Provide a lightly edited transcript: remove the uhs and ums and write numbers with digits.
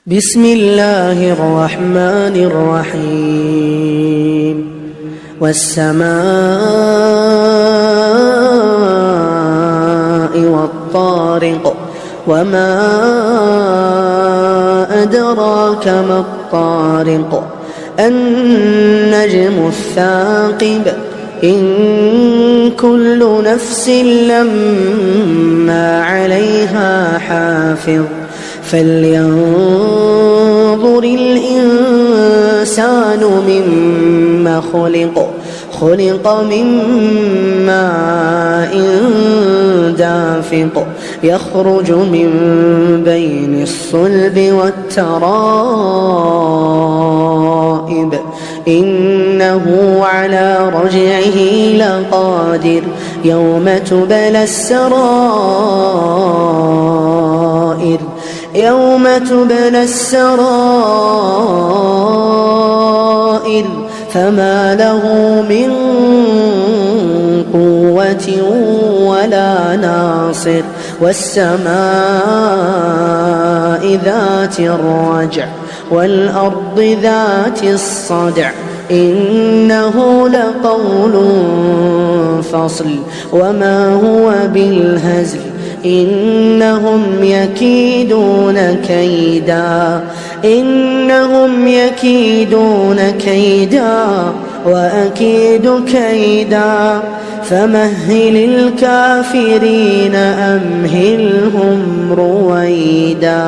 بسم الله الرحمن الرحيم والسماء والطارق وما أدراك ما الطارق النجم الثاقب إن كل نفس لما عليها حافظ فلينظر الإنسان مما خلق من ماء دافق يخرج من بين الصلب والترائب إنه على رجعه لقادر يوم تبلى السرائر فما له من قوة ولا ناصر والسماء ذات الرجع والأرض ذات الصدع إنه لقول فصل وما هو بالهزل إنهم يكيدون كيدا وأكيد كيدا فمهل الكافرين أمهلهم رويدا.